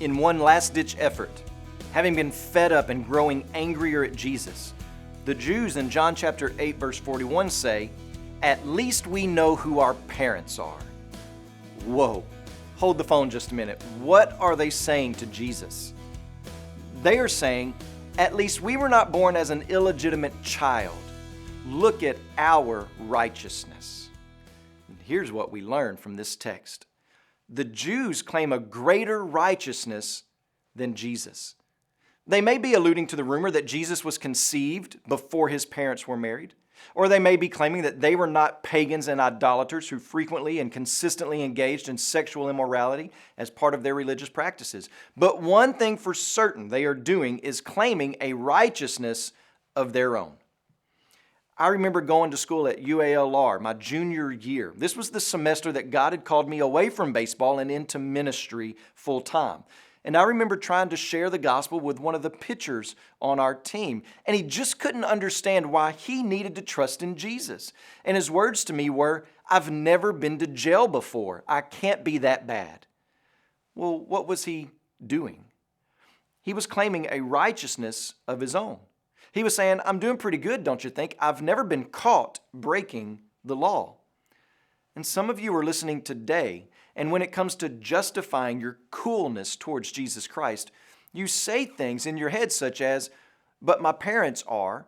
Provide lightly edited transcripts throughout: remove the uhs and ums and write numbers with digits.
In one last-ditch effort, having been fed up and growing angrier at Jesus, the Jews in John chapter 8, verse 41 say, "At least we know who our parents are." Whoa, hold the phone just a minute. What are they saying to Jesus? They are saying, at least we were not born as an illegitimate child. Look at our righteousness. And here's what we learn from this text. The Jews claim a greater righteousness than Jesus. They may be alluding to the rumor that Jesus was conceived before his parents were married, or they may be claiming that they were not pagans and idolaters who frequently and consistently engaged in sexual immorality as part of their religious practices. But one thing for certain they are doing is claiming a righteousness of their own. I remember going to school at UALR my junior year. This was the semester that God had called me away from baseball and into ministry full time. And I remember trying to share the gospel with one of the pitchers on our team. And he just couldn't understand why he needed to trust in Jesus. And his words to me were, "I've never been to jail before. I can't be that bad." Well, what was he doing? He was claiming a righteousness of his own. He was saying, "I'm doing pretty good, don't you think? I've never been caught breaking the law." And some of you are listening today, and when it comes to justifying your coolness towards Jesus Christ, you say things in your head such as, "But my parents are,"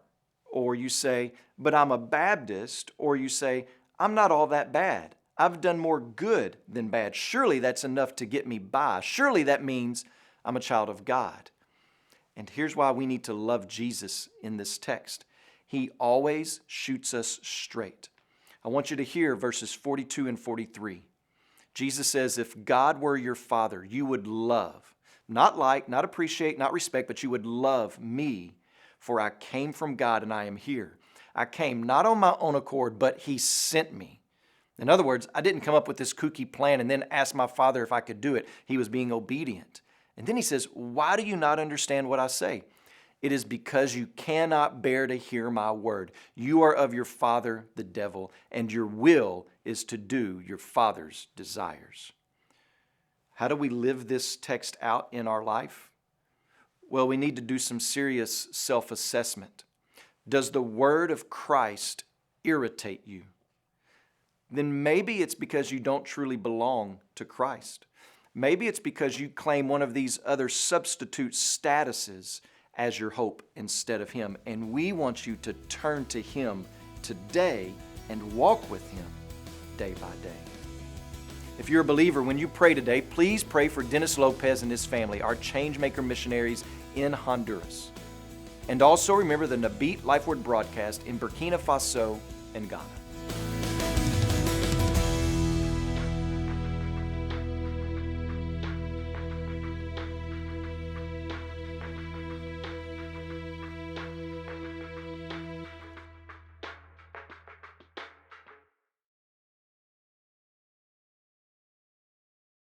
or you say, "But I'm a Baptist," or you say, "I'm not all that bad. I've done more good than bad. Surely that's enough to get me by. Surely that means I'm a child of God." And here's why we need to love Jesus in this text. He always shoots us straight. I want you to hear verses 42 and 43. Jesus says, "If God were your Father, you would love, not like, not appreciate, not respect, but you would love me, for I came from God and I am here. I came not on my own accord, but He sent me." In other words, I didn't come up with this kooky plan and then ask my Father if I could do it. He was being obedient. And then he says, "Why do you not understand what I say? It is because you cannot bear to hear my word. You are of your father, the devil, and your will is to do your father's desires." How do we live this text out in our life? Well, we need to do some serious self-assessment. Does the word of Christ irritate you? Then maybe it's because you don't truly belong to Christ. Maybe it's because you claim one of these other substitute statuses as your hope instead of Him. And we want you to turn to Him today and walk with Him day by day. If you're a believer, when you pray today, please pray for Dennis Lopez and his family, our Changemaker missionaries in Honduras. And also remember the Nabit Life Word broadcast in Burkina Faso and Ghana.